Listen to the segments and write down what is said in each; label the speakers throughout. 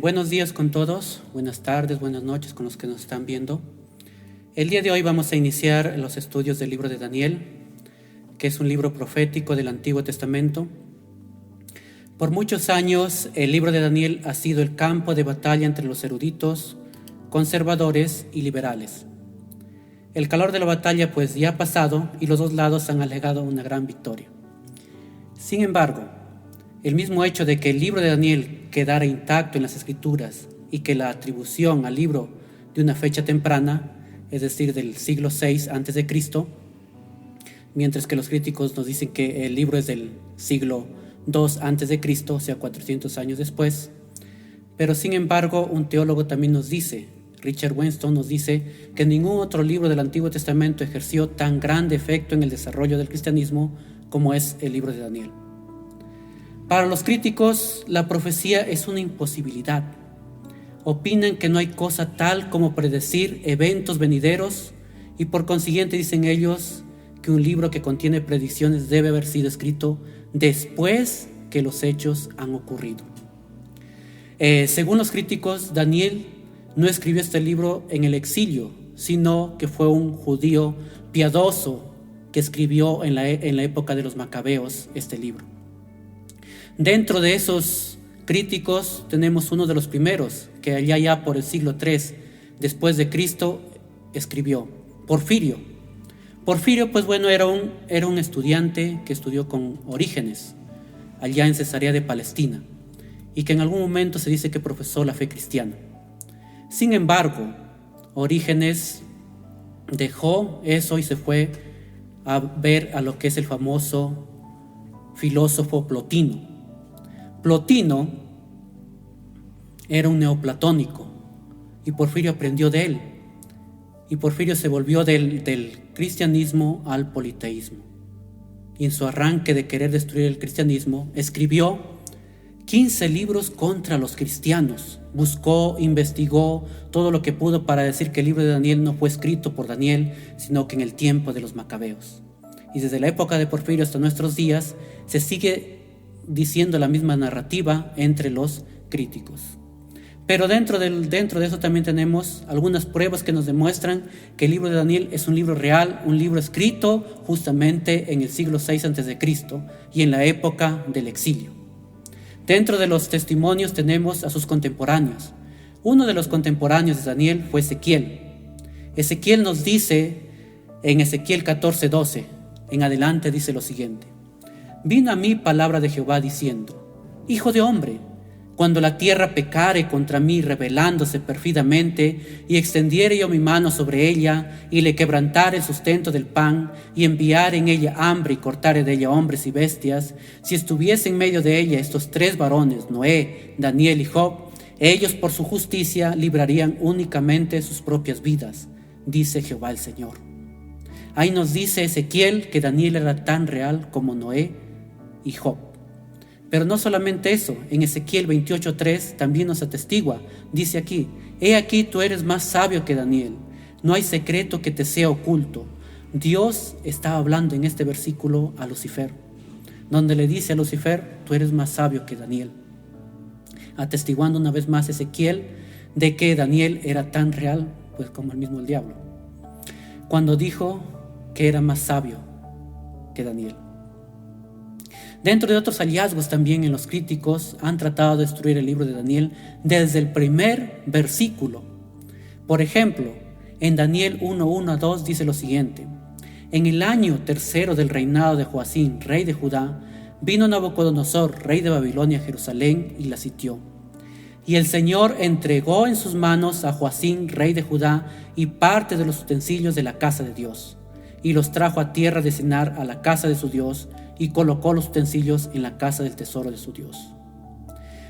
Speaker 1: Buenos días con todos, buenas tardes, buenas noches con los que nos están viendo. El día de hoy vamos a iniciar los estudios del libro de Daniel, que es un libro profético del Antiguo Testamento. Por muchos años, el libro de Daniel ha sido el campo de batalla entre los eruditos, conservadores y liberales. El calor de la batalla pues ya ha pasado y los dos lados han alegado una gran victoria. Sin embargo, el mismo hecho de que el libro de Daniel quedara intacto en las Escrituras y que la atribución al libro de una fecha temprana, es decir, del siglo VI a.C., mientras que los críticos nos dicen que el libro es del siglo II a.C., o sea, 400 años después. Pero sin embargo, un teólogo también nos dice, Richard Winston nos dice, que ningún otro libro del Antiguo Testamento ejerció tan grande efecto en el desarrollo del cristianismo como es el libro de Daniel. Para los críticos, la profecía es una imposibilidad. Opinan que no hay cosa tal como predecir eventos venideros y por consiguiente dicen ellos que un libro que contiene predicciones debe haber sido escrito después que los hechos han ocurrido. Según los críticos, Daniel no escribió este libro en el exilio, sino que fue un judío piadoso que escribió en la época de los macabeos este libro. Dentro de esos críticos tenemos uno de los primeros, que allá ya por el siglo III después de Cristo escribió, Porfirio. Porfirio, pues bueno, era un estudiante que estudió con Orígenes, allá en Cesarea de Palestina, y que en algún momento se dice que profesó la fe cristiana. Sin embargo, Orígenes dejó eso y se fue a ver a lo que es el famoso filósofo Plotino. Plotino era un neoplatónico y Porfirio aprendió de él. Y Porfirio se volvió del cristianismo al politeísmo. Y en su arranque de querer destruir el cristianismo, escribió 15 libros contra los cristianos. Buscó, investigó todo lo que pudo para decir que el libro de Daniel no fue escrito por Daniel, sino que en el tiempo de los macabeos. Y desde la época de Porfirio hasta nuestros días se sigue diciendo la misma narrativa entre los críticos. Pero dentro de eso también tenemos algunas pruebas que nos demuestran que el libro de Daniel es un libro real, un libro escrito justamente en el siglo VI a.C. y en la época del exilio. Dentro de los testimonios tenemos a sus contemporáneos. Uno de los contemporáneos de Daniel fue Ezequiel. Ezequiel nos dice en Ezequiel 14:12, en adelante dice lo siguiente: Vino a mí palabra de Jehová diciendo: Hijo de hombre, cuando la tierra pecare contra mí rebelándose perfidamente, y extendiere yo mi mano sobre ella, y le quebrantare el sustento del pan, y enviare en ella hambre, y cortare de ella hombres y bestias, si estuviese en medio de ella estos tres varones, Noé, Daniel y Job, ellos por su justicia librarían únicamente sus propias vidas, dice Jehová el Señor. Ahí nos dice Ezequiel que Daniel era tan real como Noé y Job. Pero no solamente eso, en Ezequiel 28:3 también nos atestigua, dice aquí: He aquí tú eres más sabio que Daniel, no hay secreto que te sea oculto. Dios está hablando en este versículo a Lucifer, donde le dice a Lucifer: tú eres más sabio que Daniel, atestiguando una vez más Ezequiel de que Daniel era tan real pues como el mismo el diablo, cuando dijo que era más sabio que Daniel. Dentro de otros hallazgos también en los críticos han tratado de destruir el libro de Daniel desde el primer versículo. Por ejemplo, en Daniel 1:1-2 dice lo siguiente: En el año tercero del reinado de Joacim, rey de Judá, vino Nabucodonosor, rey de Babilonia, a Jerusalén y la sitió. Y el Señor entregó en sus manos a Joacim, rey de Judá, y parte de los utensilios de la casa de Dios, y los trajo a tierra de Sinar, a la casa de su Dios, y colocó los utensilios en la casa del tesoro de su Dios.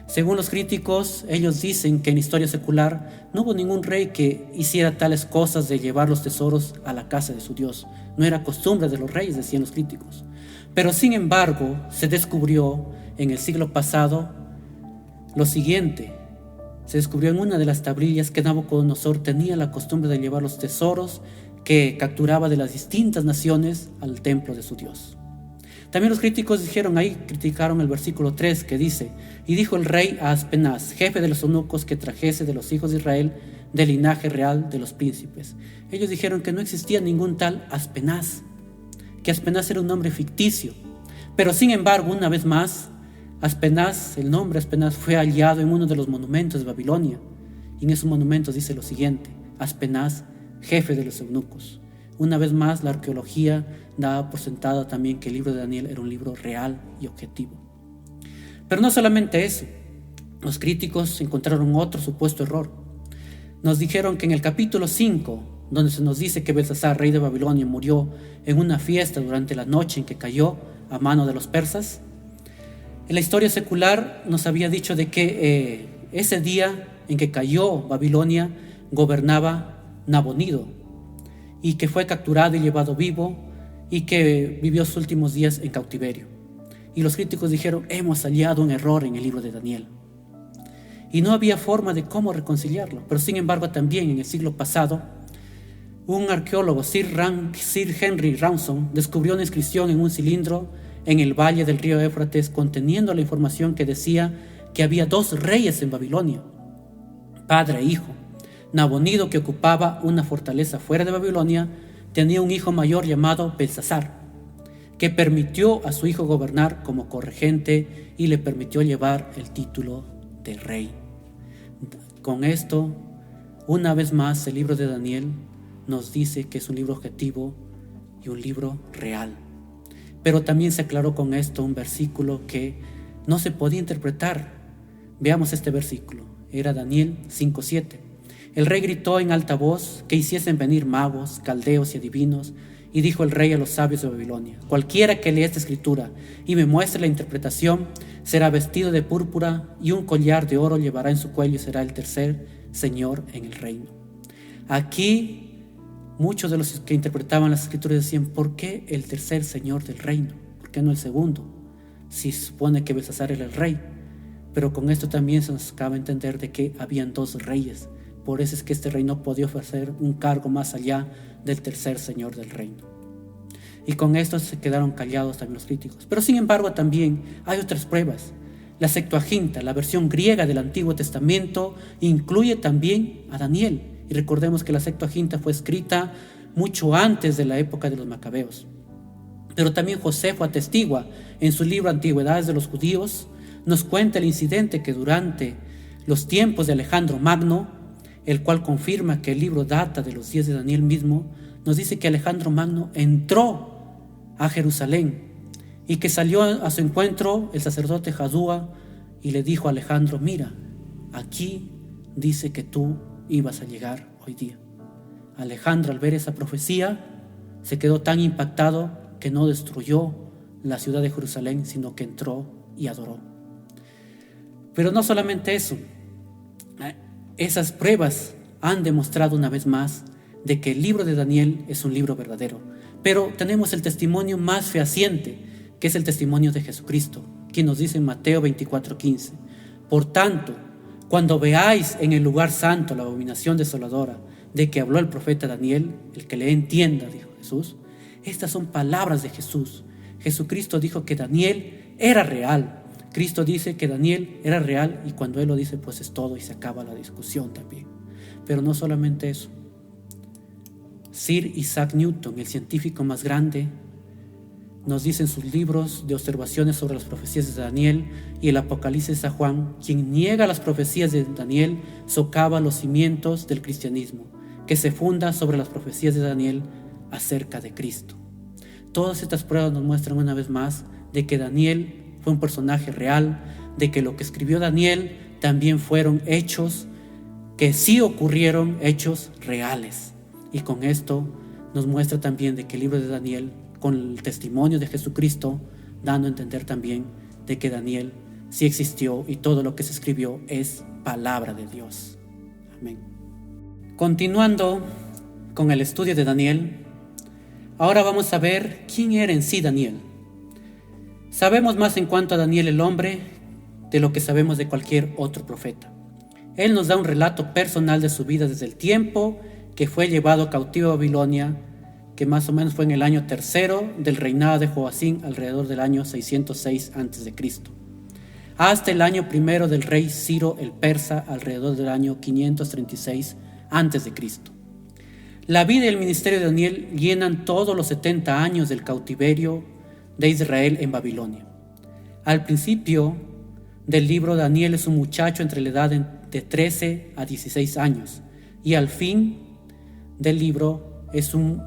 Speaker 1: Según los críticos, ellos dicen que en historia secular no hubo ningún rey que hiciera tales cosas de llevar los tesoros a la casa de su Dios. No era costumbre de los reyes, decían los críticos. Pero sin embargo, se descubrió en el siglo pasado lo siguiente. Se descubrió en una de las tablillas que Nabucodonosor tenía la costumbre de llevar los tesoros que capturaba de las distintas naciones al templo de su Dios. También los críticos criticaron el versículo 3 que dice: y dijo el rey a Aspenaz, jefe de los eunucos, que trajese de los hijos de Israel del linaje real de los príncipes. Ellos dijeron que no existía ningún tal Aspenaz, que Aspenaz era un nombre ficticio. Pero sin embargo, una vez más, Aspenaz, el nombre Aspenaz, fue hallado en uno de los monumentos de Babilonia. Y en esos monumentos dice lo siguiente: Aspenaz, jefe de los eunucos. Una vez más, la arqueología daba por sentado también que el libro de Daniel era un libro real y objetivo. Pero no solamente eso, los críticos encontraron otro supuesto error. Nos dijeron que en el capítulo 5, donde se nos dice que Belsasar, rey de Babilonia, murió en una fiesta durante la noche en que cayó a mano de los persas, en la historia secular nos había dicho de que ese día en que cayó Babilonia gobernaba Nabonido, y que fue capturado y llevado vivo, y que vivió sus últimos días en cautiverio. Y los críticos dijeron: hemos hallado un error en el libro de Daniel. Y no había forma de cómo reconciliarlo. Pero sin embargo, también en el siglo pasado, un arqueólogo, Sir Henry Rawson, descubrió una inscripción en un cilindro en el valle del río Éufrates, conteniendo la información que decía que había 2 reyes en Babilonia, padre e hijo. Nabonido, que ocupaba una fortaleza fuera de Babilonia, tenía un hijo mayor llamado Belsasar, que permitió a su hijo gobernar como corregente y le permitió llevar el título de rey. Con esto, una vez más, el libro de Daniel nos dice que es un libro objetivo y un libro real. Pero también se aclaró con esto un versículo que no se podía interpretar. Veamos este versículo. Era Daniel 5:7. El rey gritó en alta voz que hiciesen venir magos, caldeos y adivinos, y dijo el rey a los sabios de Babilonia: cualquiera que lea esta escritura y me muestre la interpretación, será vestido de púrpura y un collar de oro llevará en su cuello y será el tercer señor en el reino. Aquí muchos de los que interpretaban las escrituras decían: ¿por qué el tercer señor del reino? ¿Por qué no el segundo? Si se supone que Belsasar era el rey. Pero con esto también se nos acaba de entender de que habían 2 reyes. Por eso es que este rey no podía ofrecer un cargo más allá del tercer señor del reino. Y con esto se quedaron callados también los críticos. Pero sin embargo también hay otras pruebas. La Septuaginta, la versión griega del Antiguo Testamento, incluye también a Daniel. Y recordemos que la Septuaginta fue escrita mucho antes de la época de los Macabeos. Pero también Josefo atestigua en su libro Antigüedades de los Judíos, nos cuenta el incidente que durante los tiempos de Alejandro Magno, el cual confirma que el libro data de los días de Daniel mismo, nos dice que Alejandro Magno entró a Jerusalén y que salió a su encuentro el sacerdote Jadúa y le dijo a Alejandro: mira, aquí dice que tú ibas a llegar hoy día. Alejandro, al ver esa profecía, se quedó tan impactado que no destruyó la ciudad de Jerusalén, sino que entró y adoró. Pero no solamente eso, esas pruebas han demostrado una vez más de que el libro de Daniel es un libro verdadero. Pero tenemos el testimonio más fehaciente, que es el testimonio de Jesucristo, quien nos dice en Mateo 24:15: por tanto, cuando veáis en el lugar santo la abominación desoladora de que habló el profeta Daniel, el que le entienda, dijo Jesús. Estas son palabras de Jesús. Jesucristo dijo que Daniel era real. Cristo dice que Daniel era real, y cuando Él lo dice, pues es todo y se acaba la discusión también. Pero no solamente eso. Sir Isaac Newton, el científico más grande, nos dice en sus libros de observaciones sobre las profecías de Daniel y el Apocalipsis a Juan: quien niega las profecías de Daniel socava los cimientos del cristianismo, que se funda sobre las profecías de Daniel acerca de Cristo. Todas estas pruebas nos muestran una vez más de que Daniel fue un personaje real, de que lo que escribió Daniel también fueron hechos que sí ocurrieron, hechos reales. Y con esto nos muestra también de que el libro de Daniel, con el testimonio de Jesucristo, dando a entender también de que Daniel sí existió y todo lo que se escribió es palabra de Dios. Amén. Continuando con el estudio de Daniel, ahora vamos a ver quién era en sí Daniel. Sabemos más en cuanto a Daniel el hombre de lo que sabemos de cualquier otro profeta. Él nos da un relato personal de su vida desde el tiempo que fue llevado cautivo a Babilonia, que más o menos fue en el año tercero del reinado de Joacín, alrededor del año 606 a.C., hasta el año primero del rey Ciro el Persa, alrededor del año 536 a.C. La vida y el ministerio de Daniel llenan todos los 70 años del cautiverio de Israel en Babilonia. Al principio del libro, Daniel es un muchacho entre la edad de 13 a 16 años, y al fin del libro es un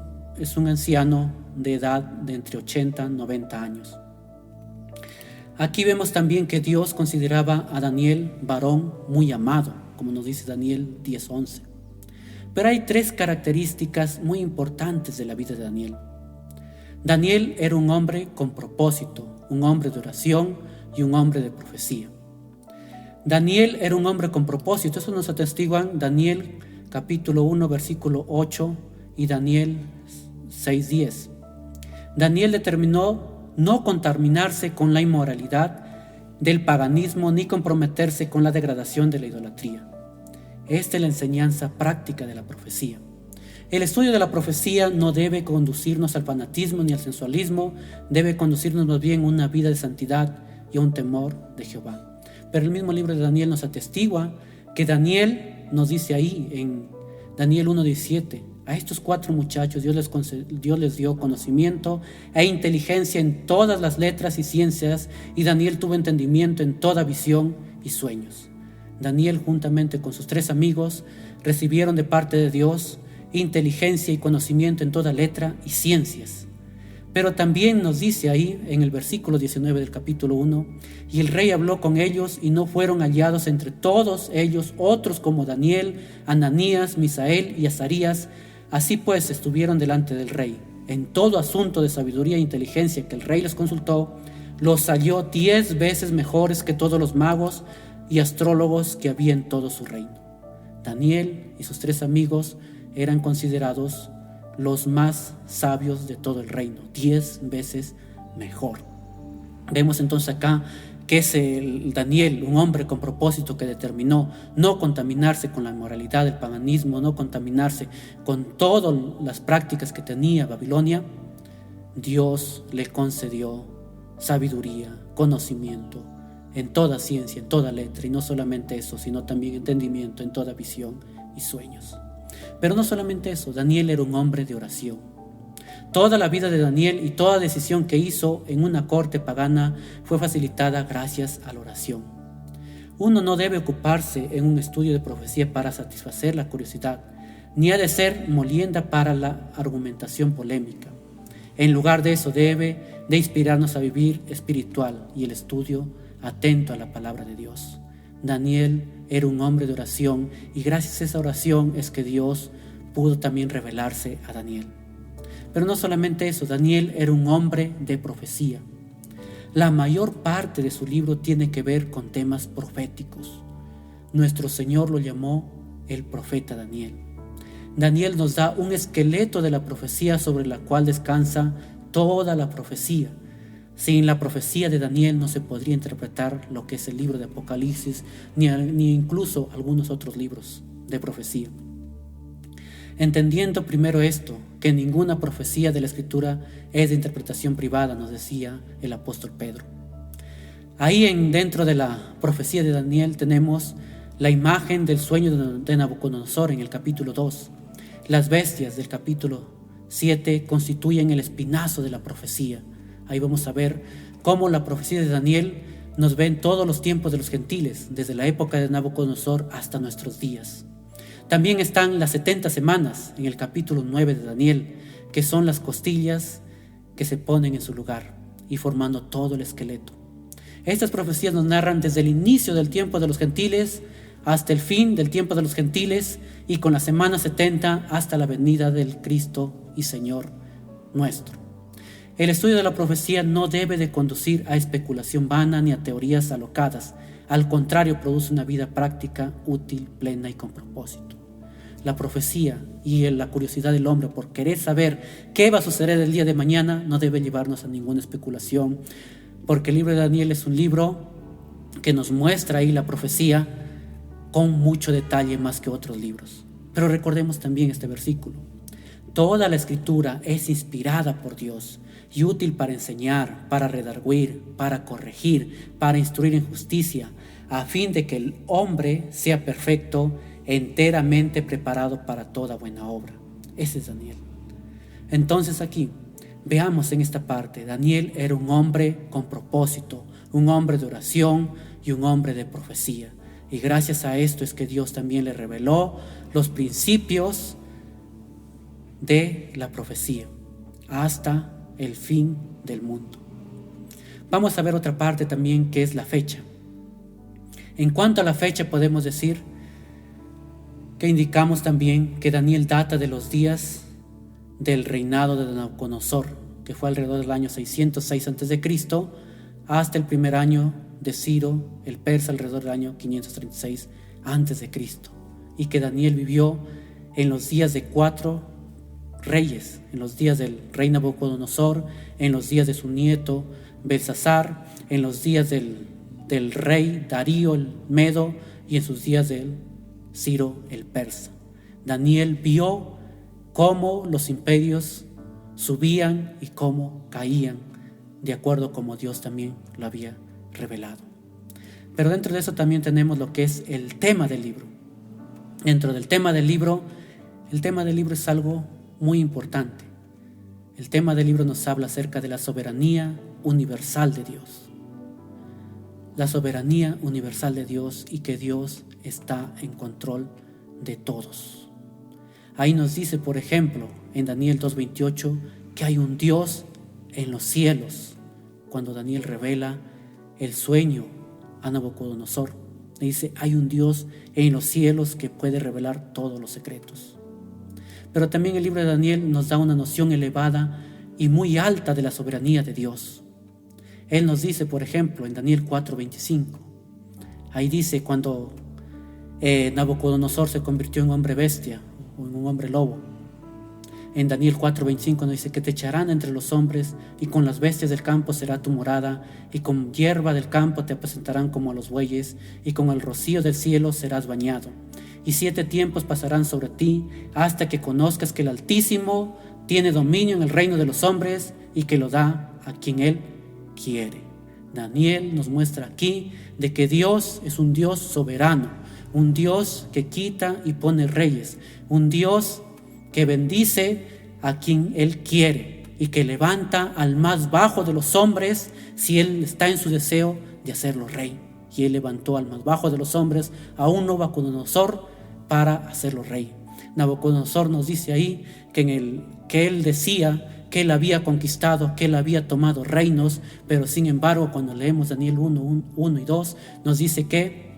Speaker 1: anciano de edad de entre 80 y 90 años. Aquí vemos también que Dios consideraba a Daniel varón muy amado, como nos dice Daniel 10:11. Pero hay tres características muy importantes de la vida de Daniel. Daniel era un hombre con propósito, un hombre de oración y un hombre de profecía. Daniel era un hombre con propósito, eso nos atestiguan Daniel capítulo 1, versículo 8 y Daniel 6:10. Daniel determinó no contaminarse con la inmoralidad del paganismo ni comprometerse con la degradación de la idolatría. Esta es la enseñanza práctica de la profecía. El estudio de la profecía no debe conducirnos al fanatismo ni al sensualismo, debe conducirnos más bien a una vida de santidad y a un temor de Jehová. Pero el mismo libro de Daniel nos atestigua que Daniel nos dice ahí en Daniel 1:17, a estos 4 muchachos Dios les dio conocimiento e inteligencia en todas las letras y ciencias, y Daniel tuvo entendimiento en toda visión y sueños. Daniel, juntamente con sus 3 amigos, recibieron de parte de Dios inteligencia y conocimiento en toda letra y ciencias. Pero también nos dice ahí en el versículo 19 del capítulo 1, y el rey habló con ellos y no fueron hallados entre todos ellos otros como Daniel, Ananías, Misael y Azarías. Así pues estuvieron delante del rey. En todo asunto de sabiduría e inteligencia que el rey les consultó, los halló 10 veces mejores que todos los magos y astrólogos que había en todo su reino. Daniel y sus 3 amigos eran considerados los más sabios de todo el reino, 10 veces mejor. Vemos entonces acá que es el Daniel, un hombre con propósito que determinó no contaminarse con la inmoralidad del paganismo, no contaminarse con todas las prácticas que tenía Babilonia. Dios le concedió sabiduría, conocimiento en toda ciencia, en toda letra, y no solamente eso, sino también entendimiento en toda visión y sueños. Pero no solamente eso, Daniel era un hombre de oración. Toda la vida de Daniel y toda decisión que hizo en una corte pagana fue facilitada gracias a la oración. Uno no debe ocuparse en un estudio de profecía para satisfacer la curiosidad, ni ha de ser molienda para la argumentación polémica. En lugar de eso debe de inspirarnos a vivir espiritual y el estudio atento a la palabra de Dios. Daniel era un hombre de oración y gracias a esa oración es que Dios pudo también revelarse a Daniel. Pero no solamente eso, Daniel era un hombre de profecía. La mayor parte de su libro tiene que ver con temas proféticos. Nuestro Señor lo llamó el profeta Daniel. Daniel nos da un esqueleto de la profecía sobre la cual descansa toda la profecía. Sin la profecía de Daniel no se podría interpretar lo que es el libro de Apocalipsis, ni incluso algunos otros libros de profecía. Entendiendo primero esto, que ninguna profecía de la Escritura es de interpretación privada, nos decía el apóstol Pedro. Ahí dentro de la profecía de Daniel tenemos la imagen del sueño de Nabucodonosor en el capítulo 2. Las bestias del capítulo 7 constituyen el espinazo de la profecía. Ahí vamos a ver cómo la profecía de Daniel nos ve en todos los tiempos de los gentiles, desde la época de Nabucodonosor hasta nuestros días. También están las 70 semanas en el capítulo 9 de Daniel, que son las costillas que se ponen en su lugar y formando todo el esqueleto. Estas profecías nos narran desde el inicio del tiempo de los gentiles hasta el fin del tiempo de los gentiles y con la semana 70 hasta la venida del Cristo y Señor nuestro. El estudio de la profecía no debe de conducir a especulación vana ni a teorías alocadas. Al contrario, produce una vida práctica, útil, plena y con propósito. La profecía y la curiosidad del hombre por querer saber qué va a suceder el día de mañana no debe llevarnos a ninguna especulación, porque el libro de Daniel es un libro que nos muestra ahí la profecía con mucho detalle más que otros libros. Pero recordemos también este versículo. Toda la Escritura es inspirada por Dios y útil para enseñar, para redarguir, para corregir, para instruir en justicia, a fin de que el hombre sea perfecto, enteramente preparado para toda buena obra. Ese es Daniel. Entonces aquí, veamos en esta parte, Daniel era un hombre con propósito, un hombre de oración y un hombre de profecía. Y gracias a esto es que Dios también le reveló los principios de la profecía hasta el fin del mundo. Vamos a ver otra parte también, que es la fecha. En cuanto a la fecha, podemos decir que indicamos también que Daniel data de los días del reinado de Nabucodonosor, que fue alrededor del año 606 a.C. hasta el primer año de Ciro el persa, alrededor del año 536 a.C. y que Daniel vivió en los días de 4 reyes, en los días del rey Nabucodonosor, en los días de su nieto Belsasar, en los días del rey Darío el Medo y en sus días del Ciro el persa. Daniel vio cómo los imperios subían y cómo caían, de acuerdo como Dios también lo había revelado. Pero dentro de eso también tenemos lo que es el tema del libro. Dentro del tema del libro, el tema del libro es algo muy importante. El tema del libro nos habla acerca de la soberanía universal de Dios. La soberanía universal de Dios y que Dios está en control de todos. Ahí nos dice, por ejemplo, en Daniel 2:28, que hay un Dios en los cielos. Cuando Daniel revela el sueño a Nabucodonosor, le dice, hay un Dios en los cielos que puede revelar todos los secretos. Pero también el libro de Daniel nos da una noción elevada y muy alta de la soberanía de Dios. Él nos dice, por ejemplo, en Daniel 4:25, ahí dice, cuando Nabucodonosor se convirtió en hombre bestia o en un hombre lobo, en Daniel 4:25 nos dice que te echarán entre los hombres y con las bestias del campo será tu morada y con hierba del campo te apacentarán como a los bueyes y con el rocío del cielo serás bañado. Y 7 tiempos pasarán sobre ti hasta que conozcas que el Altísimo tiene dominio en el reino de los hombres y que lo da a quien Él quiere. Daniel nos muestra aquí de que Dios es un Dios soberano, un Dios que quita y pone reyes, un Dios que bendice a quien Él quiere y que levanta al más bajo de los hombres si Él está en su deseo de hacerlo rey. Y Él levantó al más bajo de los hombres, a un Nabucodonosor, para hacerlo rey. Nabucodonosor nos dice ahí que él decía que él había conquistado, que él había tomado reinos, pero sin embargo cuando leemos Daniel 1 y 2 nos dice que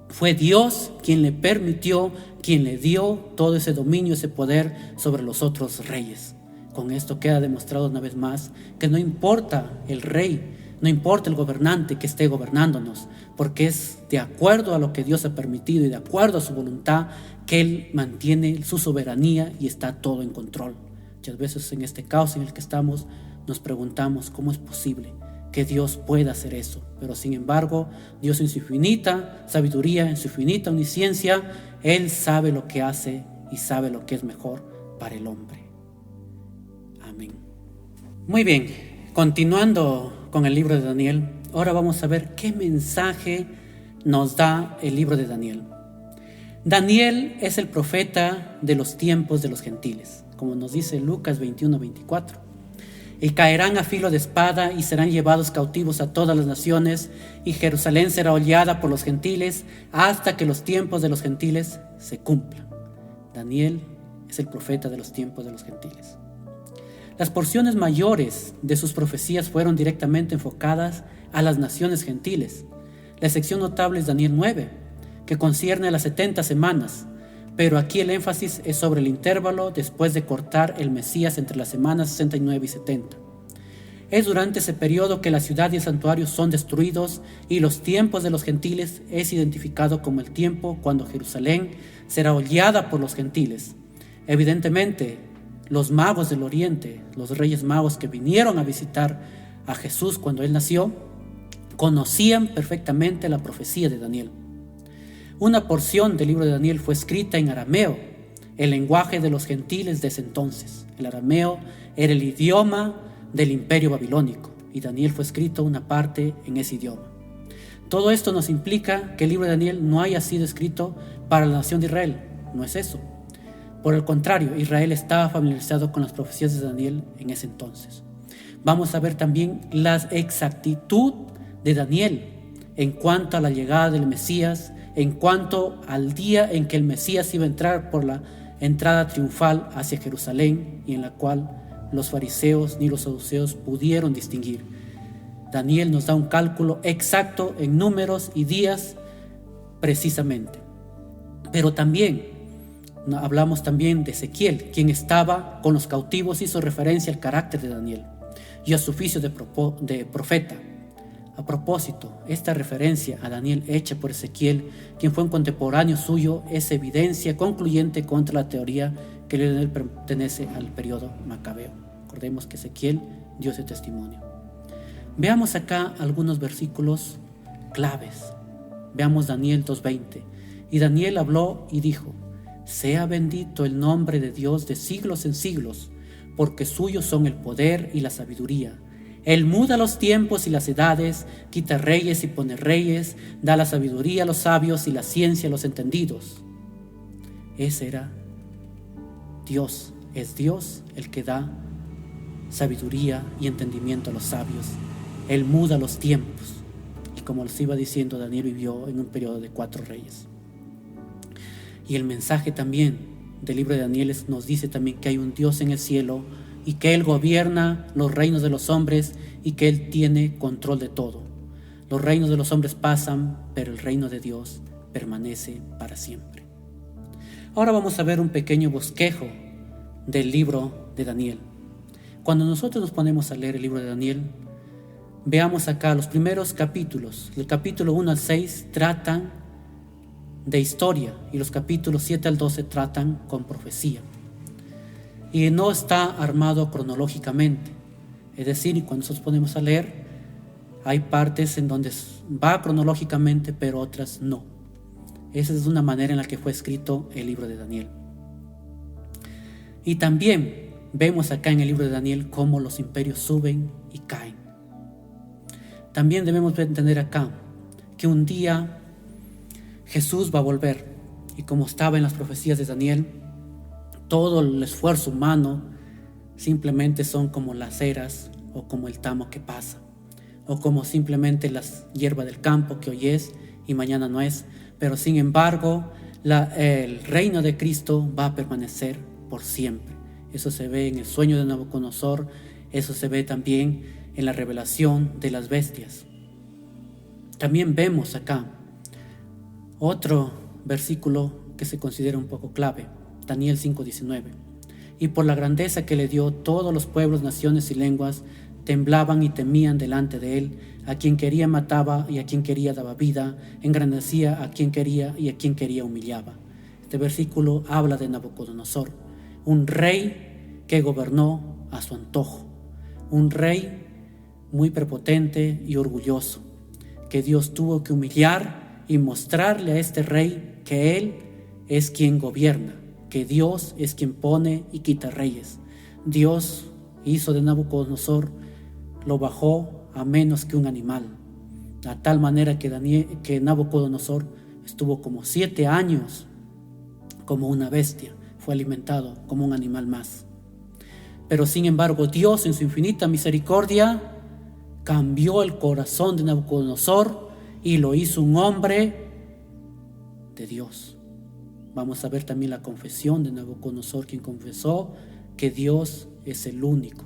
Speaker 1: fue Dios quien le permitió, quien le dio todo ese dominio, ese poder sobre los otros reyes. Con esto queda demostrado una vez más que no importa el rey, no importa el gobernante que esté gobernándonos, porque es de acuerdo a lo que Dios ha permitido y de acuerdo a su voluntad que Él mantiene su soberanía y está todo en control. Muchas veces en este caos en el que estamos nos preguntamos cómo es posible que Dios pueda hacer eso, pero sin embargo Dios en su infinita sabiduría, en su infinita omnisciencia, Él sabe lo que hace y sabe lo que es mejor para el hombre. Amén. Muy bien, continuando con el libro de Daniel, ahora vamos a ver qué mensaje nos da el libro de Daniel. Daniel es el profeta de los tiempos de los gentiles, como nos dice Lucas 21:24. Y caerán a filo de espada y serán llevados cautivos a todas las naciones, y Jerusalén será hollada por los gentiles hasta que los tiempos de los gentiles se cumplan. Daniel es el profeta de los tiempos de los gentiles. Las porciones mayores de sus profecías fueron directamente enfocadas a las naciones gentiles. La excepción notable es Daniel 9, que concierne a las 70 semanas, pero aquí el énfasis es sobre el intervalo después de cortar el Mesías entre las semanas 69 y 70. Es durante ese periodo que la ciudad y el santuario son destruidos y los tiempos de los gentiles es identificado como el tiempo cuando Jerusalén será hollada por los gentiles. Evidentemente, los magos del oriente, los reyes magos que vinieron a visitar a Jesús cuando Él nació, conocían perfectamente la profecía de Daniel. Una porción del libro de Daniel fue escrita en arameo, el lenguaje de los gentiles de ese entonces. El arameo era el idioma del imperio babilónico y Daniel fue escrito una parte en ese idioma. Todo esto nos implica que el libro de Daniel no haya sido escrito para la nación de Israel. No es eso. Por el contrario, Israel estaba familiarizado con las profecías de Daniel en ese entonces. Vamos a ver también la exactitud de Daniel en cuanto a la llegada del Mesías, en cuanto al día en que el Mesías iba a entrar por la entrada triunfal hacia Jerusalén y en la cual los fariseos ni los saduceos pudieron distinguir. Daniel nos da un cálculo exacto en números y días precisamente. Pero también hablamos también de Ezequiel, quien estaba con los cautivos, hizo referencia al carácter de Daniel y a su oficio de profeta. A propósito, esta referencia a Daniel hecha por Ezequiel, quien fue un contemporáneo suyo, es evidencia concluyente contra la teoría que Daniel pertenece al periodo macabeo. Recordemos que Ezequiel dio ese testimonio. Veamos acá algunos versículos claves. Veamos Daniel 2:20. Y Daniel habló y dijo: sea bendito el nombre de Dios de siglos en siglos, porque suyos son el poder y la sabiduría. Él muda los tiempos y las edades, quita reyes y pone reyes, da la sabiduría a los sabios y la ciencia a los entendidos. Ese era Dios. Es Dios el que da sabiduría y entendimiento a los sabios. Él muda los tiempos. Y como les iba diciendo, Daniel vivió en un periodo de 4 reyes. Y el mensaje también del libro de Daniel nos dice también que hay un Dios en el cielo y que Él gobierna los reinos de los hombres y que Él tiene control de todo. Los reinos de los hombres pasan, pero el reino de Dios permanece para siempre. Ahora vamos a ver un pequeño bosquejo del libro de Daniel. Cuando nosotros nos ponemos a leer el libro de Daniel, veamos acá los primeros capítulos. El capítulo 1 al 6 tratan de historia y los capítulos 7 al 12 tratan con profecía. Y no está armado cronológicamente. Es decir, cuando nosotros ponemos a leer, hay partes en donde va cronológicamente, pero otras no. Esa es una manera en la que fue escrito el libro de Daniel. Y también vemos acá en el libro de Daniel cómo los imperios suben y caen. También debemos entender acá que un día Jesús va a volver, y como estaba en las profecías de Daniel, todo el esfuerzo humano simplemente son como las eras o como el tamo que pasa, o como simplemente las hierbas del campo que hoy es y mañana no es, pero sin embargo el reino de Cristo va a permanecer por siempre. Eso se ve en el sueño de Nabucodonosor, eso se ve también en la revelación de las bestias. También vemos acá otro versículo que se considera un poco clave, Daniel 5:19. Y por la grandeza que le dio, todos los pueblos, naciones y lenguas temblaban y temían delante de él. A quien quería mataba y a quien quería daba vida, engrandecía a quien quería y a quien quería humillaba. Este versículo habla de Nabucodonosor, un rey que gobernó a su antojo, un rey muy prepotente y orgulloso, que Dios tuvo que humillar y mostrarle a este rey que Él es quien gobierna, que Dios es quien pone y quita reyes. Dios hizo de Nabucodonosor, lo bajó a menos que un animal, a tal manera que Nabucodonosor estuvo como 7 años como una bestia, fue alimentado como un animal más. Pero sin embargo, Dios en su infinita misericordia cambió el corazón de Nabucodonosor y lo hizo un hombre de Dios. Vamos a ver también la confesión de Nabucodonosor, quien confesó que Dios es el único,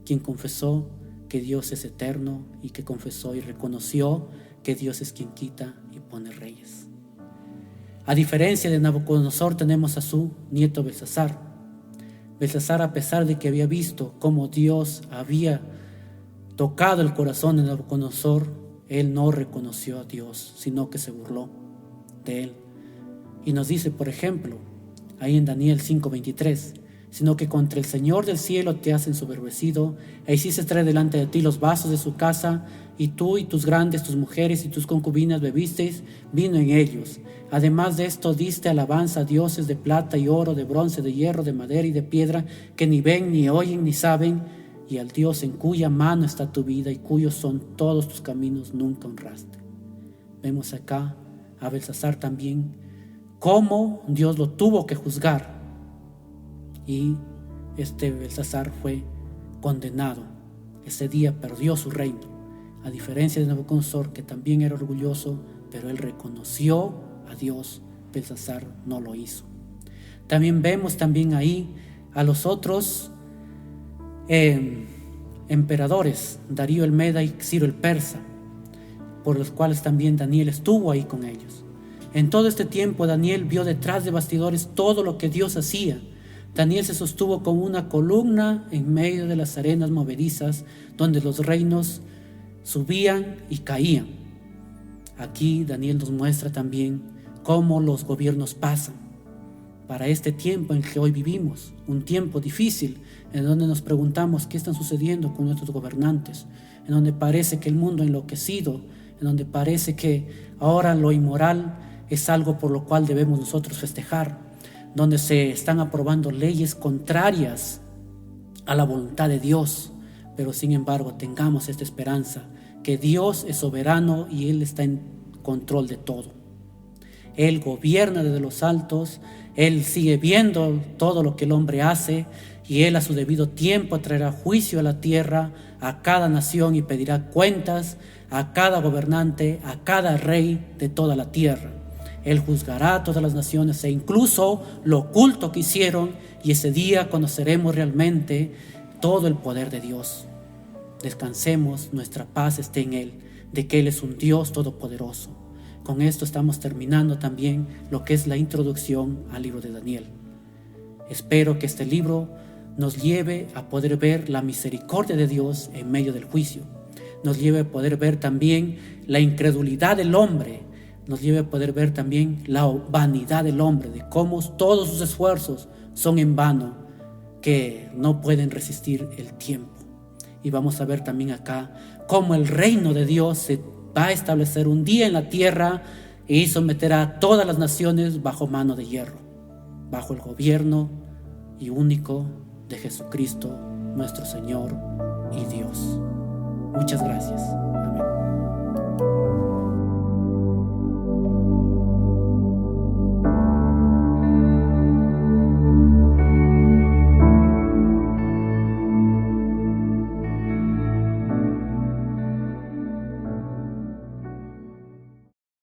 Speaker 1: quien confesó que Dios es eterno y que confesó y reconoció que Dios es quien quita y pone reyes. A diferencia de Nabucodonosor, tenemos a su nieto Belsasar. Belsasar, a pesar de que había visto cómo Dios había tocado el corazón de Nabucodonosor, él no reconoció a Dios, sino que se burló de él. Y nos dice, por ejemplo, ahí en Daniel 5:23, sino que contra el Señor del cielo te has ensoberbecido, e hiciste traer delante de ti los vasos de su casa, y tú y tus grandes, tus mujeres y tus concubinas bebisteis vino en ellos. Además de esto diste alabanza a dioses de plata y oro, de bronce, de hierro, de madera y de piedra, que ni ven, ni oyen, ni saben, y al Dios en cuya mano está tu vida y cuyos son todos tus caminos nunca honraste. Vemos acá a Belsasar también cómo Dios lo tuvo que juzgar, y este Belsasar fue condenado. Ese día perdió su reino, a diferencia de Nabucodonosor, que también era orgulloso, pero él reconoció a Dios. Belsasar no lo hizo. También vemos también ahí a los otros emperadores, Darío el Meda y Ciro el Persa, por los cuales también Daniel estuvo ahí con ellos. En todo este tiempo Daniel vio detrás de bastidores todo lo que Dios hacía. Daniel se sostuvo como una columna en medio de las arenas movedizas donde los reinos subían y caían. Aquí Daniel nos muestra también cómo los gobiernos pasan. Para este tiempo en que hoy vivimos, un tiempo difícil, en donde nos preguntamos qué están sucediendo con nuestros gobernantes, en donde parece que el mundo ha enloquecido, en donde parece que ahora lo inmoral es algo por lo cual debemos nosotros festejar, donde se están aprobando leyes contrarias a la voluntad de Dios, pero sin embargo tengamos esta esperanza, que Dios es soberano y Él está en control de todo. Él gobierna desde los altos, Él sigue viendo todo lo que el hombre hace, y Él a su debido tiempo traerá juicio a la tierra, a cada nación, y pedirá cuentas a cada gobernante, a cada rey de toda la tierra. Él juzgará a todas las naciones e incluso lo oculto que hicieron, y ese día conoceremos realmente todo el poder de Dios. Descansemos, nuestra paz esté en Él, de que Él es un Dios todopoderoso. Con esto estamos terminando también lo que es la introducción al libro de Daniel. Espero que este libro nos lleve a poder ver la misericordia de Dios en medio del juicio. Nos lleve a poder ver también la incredulidad del hombre. Nos lleve a poder ver también la vanidad del hombre, de cómo todos sus esfuerzos son en vano, que no pueden resistir el tiempo. Y vamos a ver también acá cómo el reino de Dios se va a establecer un día en la tierra y someterá a todas las naciones bajo mano de hierro, bajo el gobierno y único de Jesucristo, nuestro Señor y Dios. Muchas gracias. Amén.